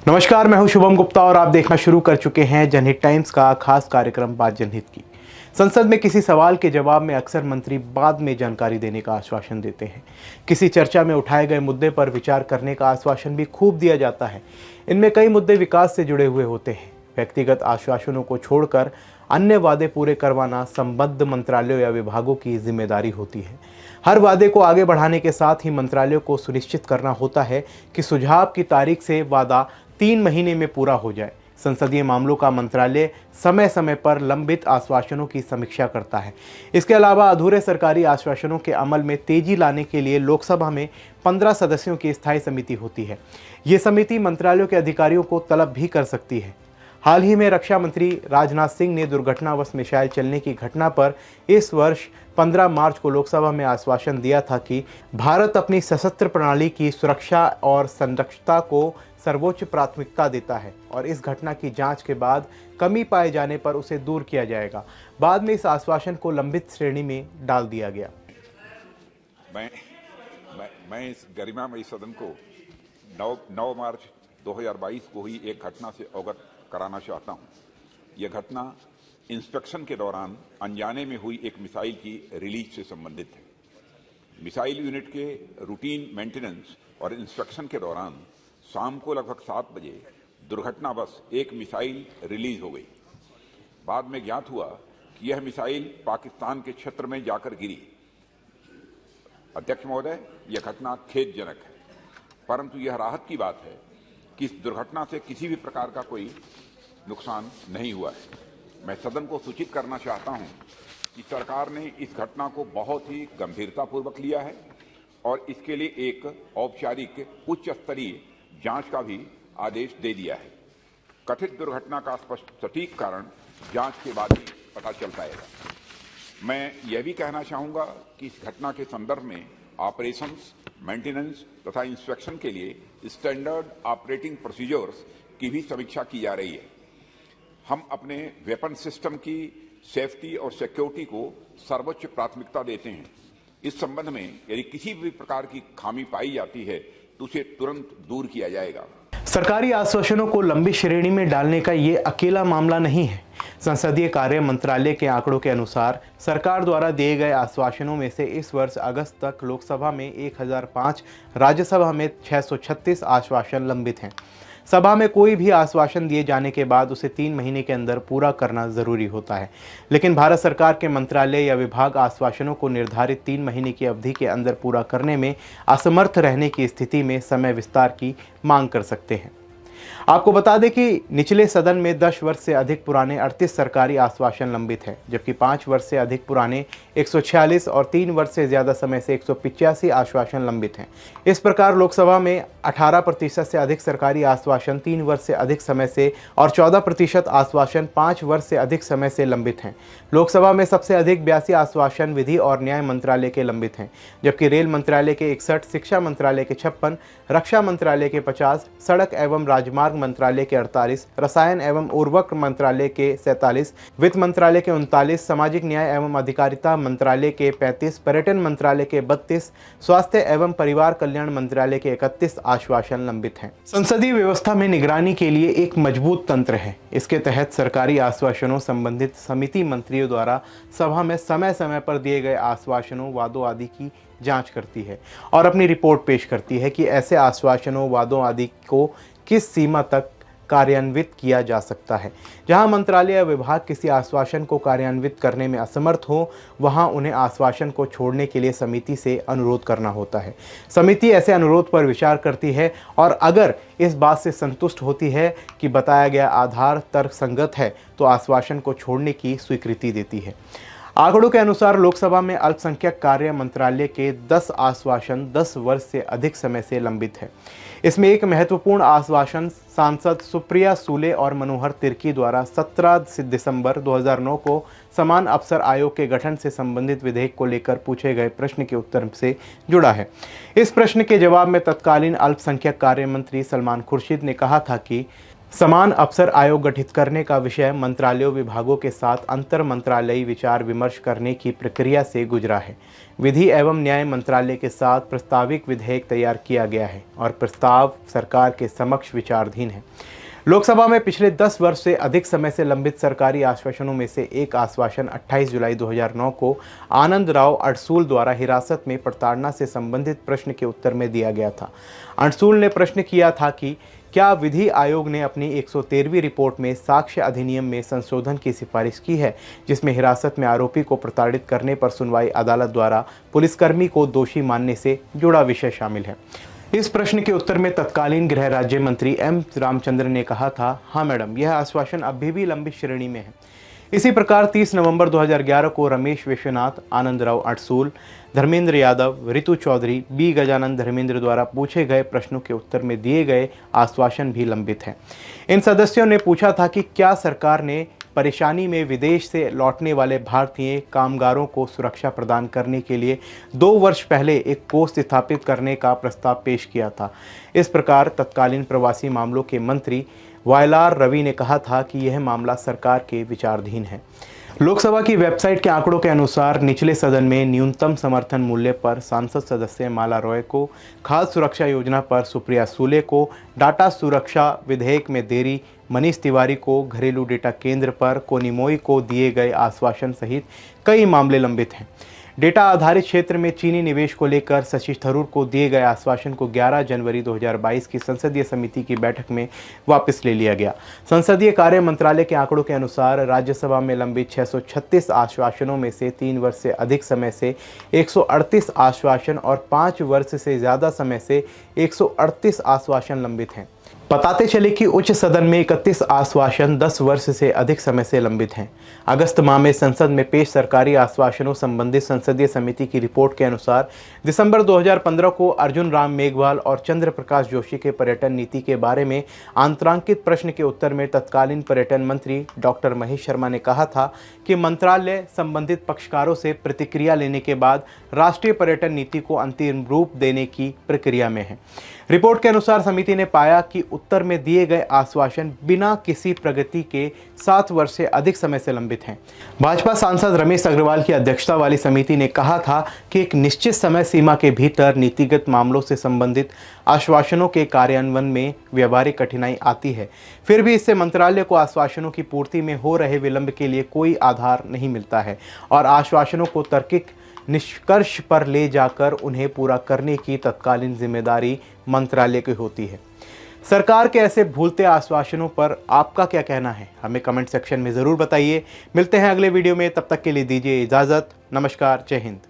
नमस्कार, मैं हूं शुभम गुप्ता और आप देखना शुरू कर चुके हैं जनहित टाइम्स का खास कार्यक्रम बात जनहित की। संसद में किसी सवाल के जवाब में अक्सर मंत्री बाद में जानकारी देने का आश्वासन देते हैं। किसी चर्चा में उठाए गए मुद्दे पर विचार करने का आश्वासन भी खूब दिया जाता है। इनमें कई मुद्दे विकास से जुड़े हुए होते हैं। व्यक्तिगत आश्वासनों को छोड़कर अन्य वादे पूरे करवाना संबद्ध मंत्रालयों या विभागों की जिम्मेदारी होती है। हर वादे को आगे बढ़ाने के साथ ही मंत्रालयों को सुनिश्चित करना होता है कि सुझाव की तारीख से वादा 3 महीने में पूरा हो जाए। संसदीय मामलों का मंत्रालय समय समय पर लंबित आश्वासनों की समीक्षा करता है। इसके अलावा अधूरे सरकारी आश्वासनों के अमल में तेजी लाने के लिए लोकसभा में 15 सदस्यों की स्थायी समिति होती है। ये समिति मंत्रालयों के अधिकारियों को तलब भी कर सकती है। हाल ही में रक्षा मंत्री राजनाथ सिंह ने दुर्घटनावश मिसाइल चलने की घटना पर इस वर्ष 15 मार्च को लोकसभा में आश्वासन दिया था कि भारत अपनी सशस्त्र प्रणाली की सुरक्षा और संरक्षता को सर्वोच्च प्राथमिकता देता है और इस घटना की जांच के बाद कमी पाए जाने पर उसे दूर किया जाएगा। बाद में इस आश्वासन को लंबित श्रेणी में डाल दिया गया। मैं इस गरिमामयी सदन को 9 मार्च 2022 को ही एक घटना से अवगत कराना चाहता हूं। यह घटना इंस्पेक्शन के दौरान अनजाने में हुई एक मिसाइल की रिलीज से संबंधित है। मिसाइल यूनिट के रूटीन मेंटेनेंस और इंस्पेक्शन के दौरान शाम को लगभग 7 बजे दुर्घटनावश एक मिसाइल रिलीज हो गई। बाद में ज्ञात हुआ कि यह मिसाइल पाकिस्तान के क्षेत्र में जाकर गिरी। अध्यक्ष महोदय, यह घटना खेदजनक है, परंतु यह राहत की बात है कि इस दुर्घटना से किसी भी प्रकार का कोई नुकसान नहीं हुआ है। मैं सदन को सूचित करना चाहता हूं कि सरकार ने इस घटना को बहुत ही गंभीरतापूर्वक लिया है और इसके लिए एक औपचारिक उच्च स्तरीय जांच का भी आदेश दे दिया है। कथित दुर्घटना का सटीक कारण जांच के बाद ही पता चल पाएगा। मैं यह भी कहना चाहूंगा कि इस घटना के संदर्भ में ऑपरेशंस, मेंटेनेंस तथा इंस्पेक्शन के लिए स्टैंडर्ड ऑपरेटिंग प्रोसीजर्स की भी समीक्षा की जा रही है। हम अपने वेपन सिस्टम की सेफ्टी और सिक्योरिटी को सर्वोच्च प्राथमिकता देते हैं। इस संबंध में यदि किसी भी प्रकार की खामी पाई जाती है तो उसे तुरंत दूर किया जाएगा। सरकारी आश्वासनों को लंबी श्रेणी में डालने का ये अकेला मामला नहीं है। संसदीय कार्य मंत्रालय के आंकड़ों के अनुसार सरकार द्वारा दिए गए आश्वासनों में से इस वर्ष अगस्त तक लोकसभा में 1005, राज्यसभा में 636 आश्वासन लंबित हैं। सभा में कोई भी आश्वासन दिए जाने के बाद उसे 3 महीने के अंदर पूरा करना जरूरी होता है, लेकिन भारत सरकार के मंत्रालय या विभाग आश्वासनों को निर्धारित 3 महीने की अवधि के अंदर पूरा करने में असमर्थ रहने की स्थिति में समय विस्तार की मांग कर सकते हैं। आपको बता दें कि निचले सदन में 10 वर्ष से अधिक पुराने 38 सरकारी आश्वासन लंबित हैं, जबकि 5 वर्ष से अधिक पुराने 146 और 3 वर्ष से ज्यादा समय से 185 आश्वासन लंबित हैं। इस प्रकार लोकसभा में 18% से अधिक सरकारी आश्वासन 3 वर्ष से अधिक समय से और 14% आश्वासन 5 वर्ष से अधिक समय से लंबित हैं। लोकसभा में सबसे अधिक 82 आश्वासन विधि और न्याय मंत्रालय के लंबित हैं, जबकि रेल मंत्रालय के 61, शिक्षा मंत्रालय के 56, रक्षा मंत्रालय के 50, सड़क एवं राजमार्ग मंत्रालय के 48, रसायन एवं उर्वरक मंत्रालय के 47, वित्त मंत्रालय के 39, सामाजिक न्याय एवं अधिकारिता मंत्रालय के 35, पर्यटन मंत्रालय के 32, स्वास्थ्य एवं परिवार कल्याण मंत्रालय के 31 आश्वासन लंबित हैं। संसदीय व्यवस्था में निगरानी के लिए एक मजबूत तंत्र है। इसके तहत सरकारी आश्वासनों संबंधित समिति मंत्रियों द्वारा सभा में समय समय पर दिए गए आश्वासनों, वादों आदि की जांच करती है और अपनी रिपोर्ट पेश करती है कि ऐसे आश्वासनों, वादों आदि को किस सीमा तक कार्यान्वित किया जा सकता है। जहां मंत्रालय या विभाग किसी आश्वासन को कार्यान्वित करने में असमर्थ हो, वहां उन्हें आश्वासन को छोड़ने के लिए समिति से अनुरोध करना होता है। समिति ऐसे अनुरोध पर विचार करती है और अगर इस बात से संतुष्ट होती है कि बताया गया आधार तर्कसंगत है तो आश्वासन को छोड़ने की स्वीकृति देती है। आंकड़ों के अनुसार लोकसभा में अल्पसंख्यक कार्य मंत्रालय के 10 आश्वासन 10 वर्ष से अधिक समय से लंबित है। इसमें एक महत्वपूर्ण आश्वासन सांसद सुप्रिया सूले और मनोहर तिर्की द्वारा 17 दिसंबर 2009 को समान अवसर आयोग के गठन से संबंधित विधेयक को लेकर पूछे गए प्रश्न के उत्तर से जुड़ा है। इस प्रश्न के जवाब में तत्कालीन अल्पसंख्यक कार्य मंत्री सलमान खुर्शीद ने कहा था कि समान अवसर आयोग गठित करने का विषय मंत्रालयों विभागों के साथ अंतर मंत्रालयी विचार विमर्श करने की प्रक्रिया से गुजरा है। विधि एवं न्याय मंत्रालय के साथ प्रस्तावित विधेयक तैयार किया गया है और प्रस्ताव सरकार के समक्ष विचाराधीन है। लोकसभा में पिछले 10 वर्ष से अधिक समय से लंबित सरकारी आश्वासनों में से एक आश्वासन 28 जुलाई 2009 को आनंद राव अडसूल द्वारा हिरासत में प्रताड़ना से संबंधित प्रश्न के उत्तर में दिया गया था। अडसूल ने प्रश्न किया था कि क्या विधि आयोग ने अपनी 113वीं रिपोर्ट में साक्ष्य अधिनियम में संशोधन की सिफारिश की है, जिसमें हिरासत में आरोपी को प्रताड़ित करने पर सुनवाई अदालत द्वारा पुलिसकर्मी को दोषी मानने से जुड़ा विषय शामिल है। इस प्रश्न के उत्तर में तत्कालीन गृह राज्य मंत्री एम रामचंद्र ने कहा था, हाँ मैडम, यह आश्वासन अभी भी लंबित श्रेणी में है। इसी प्रकार 30 नवंबर 2011 को रमेश विश्वनाथ, आनंद राव अडसूल, धर्मेंद्र यादव, ऋतु चौधरी, बी गजानन धर्मेंद्र द्वारा पूछे गए प्रश्नों के उत्तर में दिए गए आश्वासन भी लंबित हैं। इन सदस्यों ने पूछा था कि क्या सरकार ने परेशानी में विदेश से लौटने वाले भारतीय कामगारों को सुरक्षा प्रदान करने के लिए 2 वर्ष पहले एक कोष स्थापित करने का प्रस्ताव पेश किया था। इस प्रकार तत्कालीन प्रवासी मामलों के मंत्री वायलार रवि ने कहा था कि यह मामला सरकार के विचाराधीन है। लोकसभा की वेबसाइट के आंकड़ों के अनुसार निचले सदन में न्यूनतम समर्थन मूल्य पर सांसद सदस्य माला रॉय को, खाद्य सुरक्षा योजना पर सुप्रिया सूले को, डाटा सुरक्षा विधेयक में देरी, मनीष तिवारी को, घरेलू डेटा केंद्र पर कोनिमोई को दिए गए आश्वासन सहित कई मामले लंबित हैं। डेटा आधारित क्षेत्र में चीनी निवेश को लेकर शशि थरूर को दिए गए आश्वासन को 11 जनवरी 2022 की संसदीय समिति की बैठक में वापस ले लिया गया। संसदीय कार्य मंत्रालय के आंकड़ों के अनुसार राज्यसभा में लंबित 636 आश्वासनों में से 3 वर्ष से अधिक समय से 138 आश्वासन और 5 वर्ष से ज़्यादा समय से 138 आश्वासन लंबित हैं। बताते चले कि उच्च सदन में 31 आश्वासन 10 वर्ष से अधिक समय से लंबित हैं। अगस्त माह में संसद में पेश सरकारी आश्वासनों संबंधित संसदीय समिति की रिपोर्ट के अनुसार दिसंबर 2015 को अर्जुन राम मेघवाल और चंद्र प्रकाश जोशी के पर्यटन नीति के बारे में आंतरांकित प्रश्न के उत्तर में तत्कालीन पर्यटन मंत्री डॉक्टर महेश शर्मा ने कहा था कि मंत्रालय संबंधित पक्षकारों से प्रतिक्रिया लेने के बाद राष्ट्रीय पर्यटन नीति को अंतिम रूप देने की प्रक्रिया में है। रिपोर्ट के अनुसार समिति ने पाया कि उत्तर में दिए गए आश्वासन बिना किसी प्रगति के 7 वर्ष से अधिक समय से लंबित हैं। भाजपा सांसद रमेश अग्रवाल की अध्यक्षता वाली समिति ने कहा था कि एक निश्चित समय सीमा के भीतर नीतिगत मामलों से संबंधित आश्वासनों के कार्यान्वयन में व्यवहारिक कठिनाई आती है। फिर भी इससे मंत्रालय को आश्वासनों की पूर्ति में हो रहे विलंब के लिए कोई आधार नहीं मिलता है और आश्वासनों को तार्किक निष्कर्ष पर ले जाकर उन्हें पूरा करने की तत्कालीन जिम्मेदारी मंत्रालय की होती है। सरकार के ऐसे भूलते आश्वासनों पर आपका क्या कहना है, हमें कमेंट सेक्शन में ज़रूर बताइए। मिलते हैं अगले वीडियो में, तब तक के लिए दीजिए इजाज़त। नमस्कार, जय हिंद।